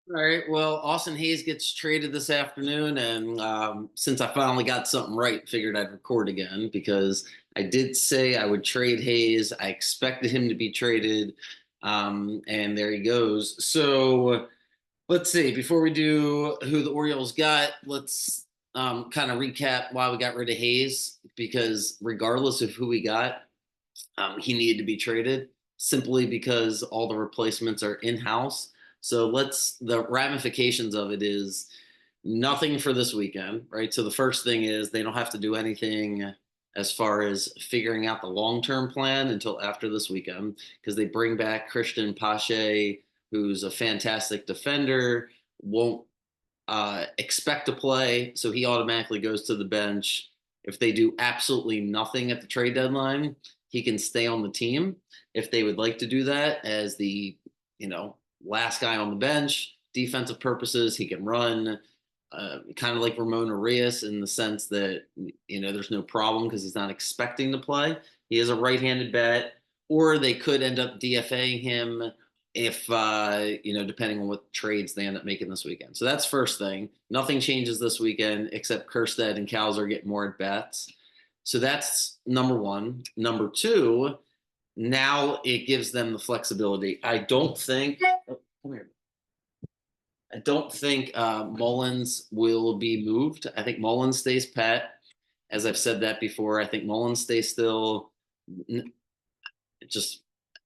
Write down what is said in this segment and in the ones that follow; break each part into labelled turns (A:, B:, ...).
A: All right. Well, Austin Hayes gets traded this afternoon, and since I finally got something right, figured I'd record again because I did say I would trade Hayes. I expected him to be traded, and there he goes. So let's see. Before we do who the Orioles got, let's kind of recap why we got rid of Hayes. Because regardless of who we got, he needed to be traded simply because all the replacements are in house. So the ramifications of it is nothing for this weekend, right? So the first thing is they don't have to do anything as far as figuring out the long term plan until after this weekend because they bring back Christian Pache, who's a fantastic defender, won't expect to play, so he automatically goes to the bench. If they do absolutely nothing at the trade deadline, he can stay on the team if they would like to do that as the last guy on the bench. Defensive purposes, he can run, kind of like Ramon Arias in the sense that there's no problem because he's not expecting to play. He is a right-handed bat, or they could end up DFAing him if depending on what trades they end up making this weekend. So that's first thing. Nothing changes this weekend except Kerstead and Cowser get more at bats. So that's number one. Number two, now it gives them the flexibility. Come here. I don't think Mullins will be moved. I think Mullins stays pat. As I've said that before, I think Mullins stays still. Just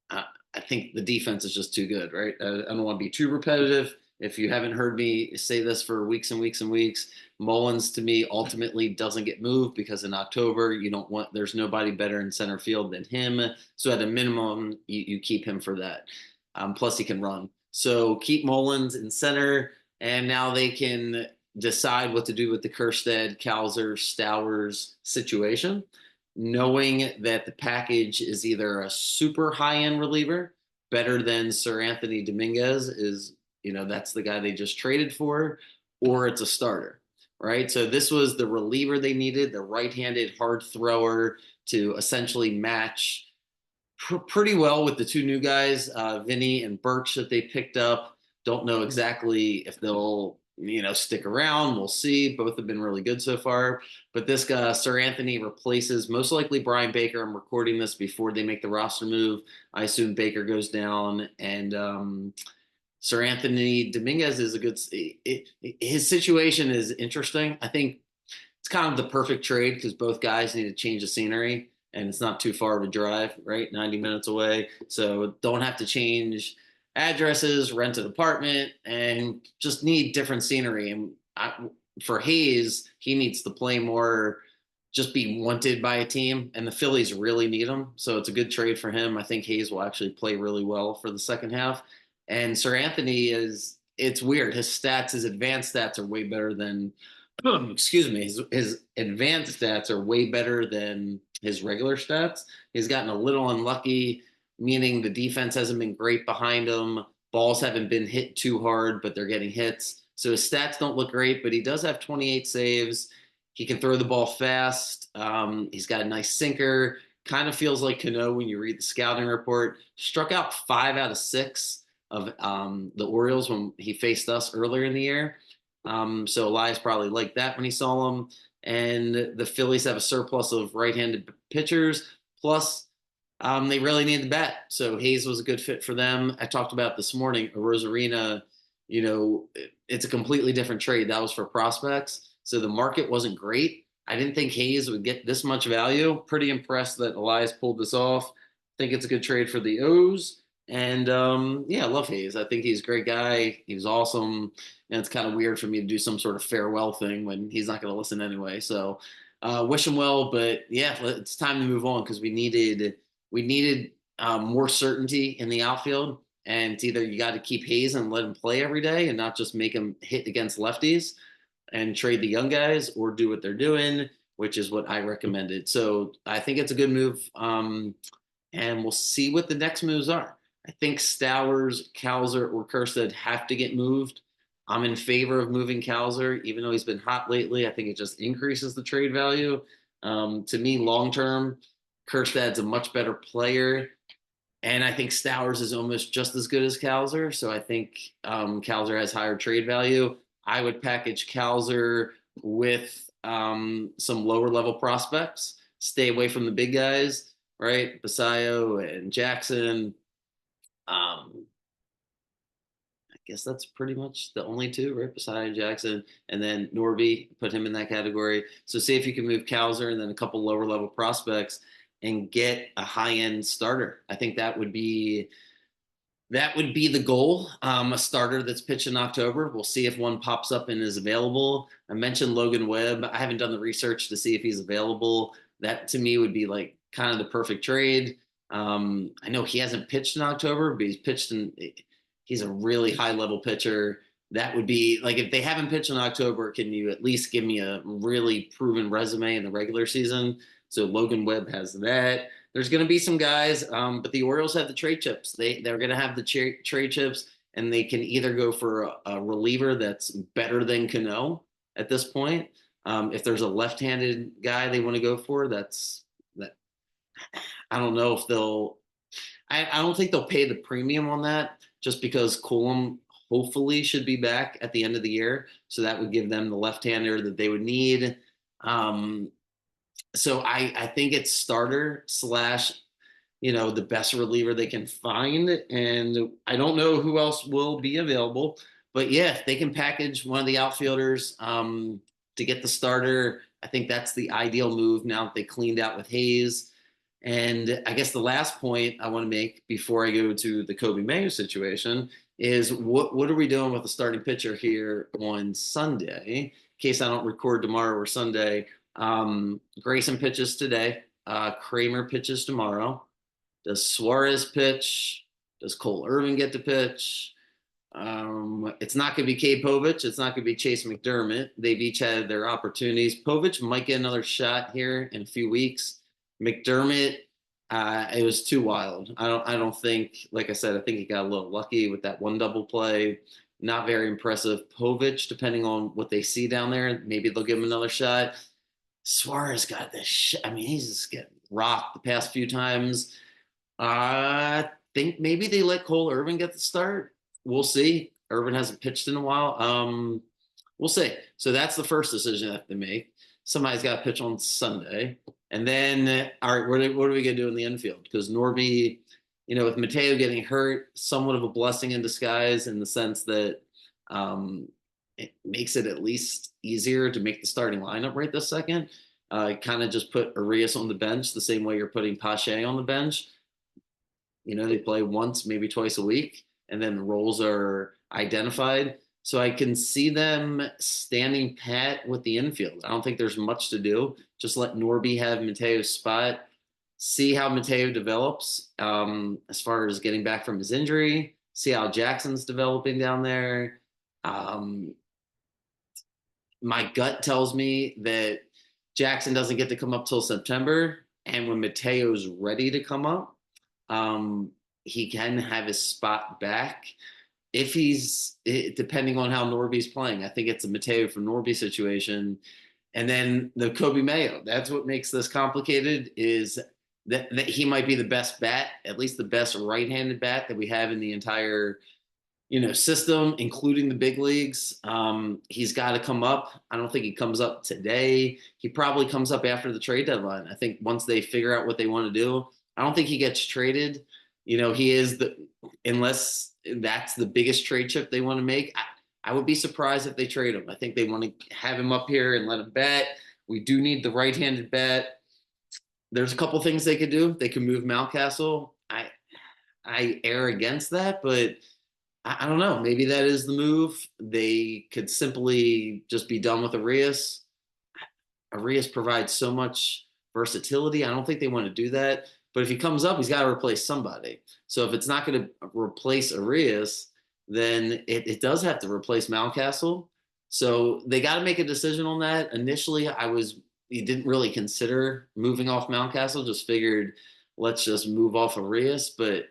A: I think the defense is just too good, right? I don't want to be too repetitive. If you haven't heard me say this for weeks and weeks and weeks, Mullins to me ultimately doesn't get moved because in October there's nobody better in center field than him. So at a minimum, you keep him for that. Plus he can run. So keep Mullins in center, and now they can decide what to do with the Kerstead, Cowser, Stowers situation, knowing that the package is either a super high end reliever, better than Seranthony Dominguez is, that's the guy they just traded for, or it's a starter, right? So this was the reliever they needed, the right handed hard thrower to essentially match pretty well with the two new guys, Vinny and Birch, that they picked up. Don't know exactly if they'll stick around. We'll see. Both have been really good so far. But this guy, Sir Anthony, replaces most likely Brian Baker. I'm recording this before they make the roster move. I assume Baker goes down, and Sir Anthony Dominguez is a good. His situation is interesting. I think it's kind of the perfect trade because both guys need to change the scenery and it's not too far of a drive, right? 90 minutes away. So don't have to change addresses, rent an apartment, and just need different scenery. And for Hayes, he needs to play more, just be wanted by a team, and the Phillies really need him. So it's a good trade for him. I think Hayes will actually play really well for the second half. And Sir Anthony it's weird. His advanced stats are way better than excuse me, his advanced stats are way better than his regular stats. He's gotten a little unlucky, meaning the defense hasn't been great behind him. Balls haven't been hit too hard, but they're getting hits. So his stats don't look great, but he does have 28 saves. He can throw the ball fast. He's got a nice sinker. Kind of feels like Cano when you read the scouting report. Struck out 5 out of 6 of the Orioles when he faced us earlier in the year. So Elias probably liked that when he saw him. And the Phillies have a surplus of right-handed pitchers. Plus, they really need the bat. So Hayes was a good fit for them. I talked about this morning, Rosarina, it's a completely different trade. That was for prospects. So the market wasn't great. I didn't think Hayes would get this much value. Pretty impressed that Elias pulled this off. Think it's a good trade for the O's. And yeah, I love Hayes. I think he's a great guy. He's awesome. And it's kind of weird for me to do some sort of farewell thing when he's not going to listen anyway. So wish him well. But yeah, it's time to move on because we needed more certainty in the outfield. And it's either you got to keep Hayes and let him play every day and not just make him hit against lefties and trade the young guys, or do what they're doing, which is what I recommended. So I think it's a good move. And we'll see what the next moves are. I think Stowers, Cowser, or Kerstead have to get moved. I'm in favor of moving Cowser, even though he's been hot lately. I think it just increases the trade value. To me, long term, Kerstad's a much better player. And I think Stowers is almost just as good as Cowser. So I think Cowser has higher trade value. I would package Cowser with some lower level prospects. Stay away from the big guys, right? Basayo and Jackson. Um, I guess that's pretty much the only two, right? Basayo, Jackson, and then Norby. Put him in that category. So see if you can move Cowser and then a couple lower level prospects and get a high end starter. I think that would be the goal. A starter that's pitched in October. We'll see if one pops up and is available. I mentioned Logan Webb. I haven't done the research to see if he's available. That to me would be like kind of the perfect trade. I know he hasn't pitched in October, but he's a really high level pitcher. That would be like if they haven't pitched in October, can you at least give me a really proven resume in the regular season? So Logan Webb has that. There's going to be some guys, but the Orioles have the trade chips. They're going to have the trade chips, and they can either go for a reliever that's better than Cano at this point. If there's a left-handed guy they want to go for, that's that. I don't know if they'll. I don't think they'll pay the premium on that just because Coulomb hopefully should be back at the end of the year, so that would give them the left-hander that they would need. So I think it's starter slash the best reliever they can find. And I don't know who else will be available. But yeah, if they can package one of the outfielders to get the starter, I think that's the ideal move now that they cleaned out with Hayes. And I guess the last point I want to make before I go to the Kobe Mayo situation is what are we doing with the starting pitcher here on Sunday? In case I don't record tomorrow or Sunday, Grayson pitches today. Kramer pitches tomorrow. Does Suarez pitch? Does Cole Irvin get to pitch? It's not going to be Cade Povich. It's not going to be Chase McDermott. They've each had their opportunities. Povich might get another shot here in a few weeks. McDermott, it was too wild. I don't think, like I said, I think he got a little lucky with that one double play. Not very impressive. Povich, depending on what they see down there, maybe they'll give him another shot. Suarez got this shit. I mean, he's just getting rocked the past few times. I think maybe they let Cole Irvin get the start. We'll see. Irvin hasn't pitched in a while. We'll see. So that's the first decision I have to make. Somebody's got to pitch on Sunday. And then, all right, what are we going to do in the infield? Because Norby, with Mateo getting hurt, somewhat of a blessing in disguise in the sense that it makes it at least easier to make the starting lineup right this second. Kind of just put Arias on the bench the same way you're putting Pache on the bench. They play once, maybe twice a week, and then the roles are identified. So I can see them standing pat with the infield. I don't think there's much to do. Just let Norby have Mateo's spot, see how Mateo develops as far as getting back from his injury, see how Jackson's developing down there. My gut tells me that Jackson doesn't get to come up till September. And when Mateo's ready to come up, he can have his spot back if depending on how Norby's playing. I think it's a Mateo for Norby situation. And then the Kobe Mayo, that's what makes this complicated is that he might be the best bat, at least the best right-handed bat that we have in the entire system, including the big leagues. He's got to come up. I don't think he comes up today. He probably comes up after the trade deadline. I think once they figure out what they want to do, I don't think he gets traded. He is unless that's the biggest trade chip they want to make. I would be surprised if they trade him. I think they want to have him up here and let him bat. We do need the right-handed bat. There's a couple things they could do. They could move Mountcastle. I err against that, but I don't know. Maybe that is the move. They could simply just be done with Arias. Arias provides so much versatility. I don't think they want to do that. But if he comes up, he's got to replace somebody. So if it's not going to replace Arias, then it does have to replace Mountcastle. So they got to make a decision on that. Initially, you didn't really consider moving off Mountcastle. Just figured let's just move off Arias. But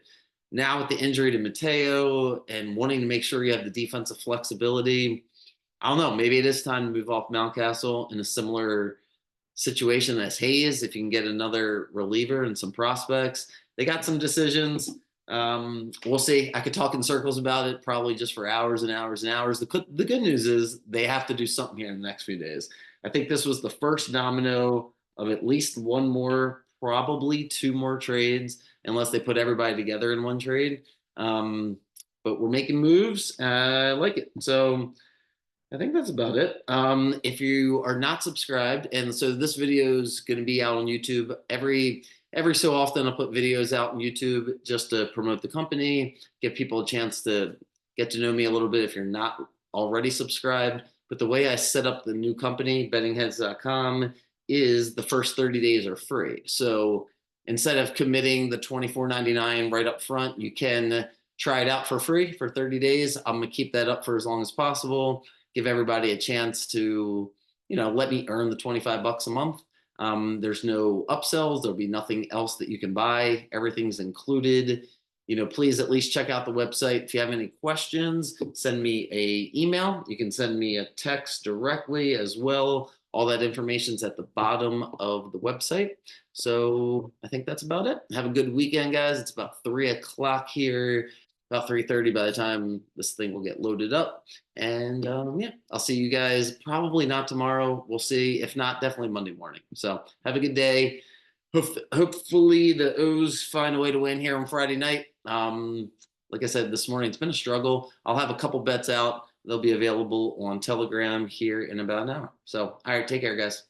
A: now with the injury to Mateo and wanting to make sure you have the defensive flexibility, I don't know. Maybe it is time to move off Mountcastle in a similar situation as Hayes. If you can get another reliever and some prospects, they got some decisions. We'll see. I could talk in circles about it probably just for hours and hours and hours. The good news is they have to do something here in the next few days. I think this was the first domino of at least one more, probably two more trades, unless they put everybody together in one trade. But we're making moves. I like it. So I think that's about it. If you are not subscribed, and so this video is going to be out on YouTube every so often. I'll put videos out on YouTube just to promote the company, give people a chance to get to know me a little bit if you're not already subscribed. But the way I set up the new company, bettingheads.com, is the first 30 days are free. So instead of committing the $24.99 right up front, you can try it out for free for 30 days. I'm going to keep that up for as long as possible. Give everybody a chance to, let me earn the 25 bucks a month. There's no upsells. There'll be nothing else that you can buy. Everything's included. Please at least check out the website. If you have any questions, send me an email. You can send me a text directly as well. All that information's at the bottom of the website. So I think that's about it. Have a good weekend, guys. It's about 3 o'clock here, about 3:30 by the time this thing will get loaded up. And yeah, I'll see you guys probably not tomorrow. We'll see. If not, definitely Monday morning. So have a good day. Hopefully the O's find a way to win here on Friday night. Like I said this morning, it's been a struggle. I'll have a couple bets out. They'll be available on Telegram here in about an hour. So, all right, take care, guys.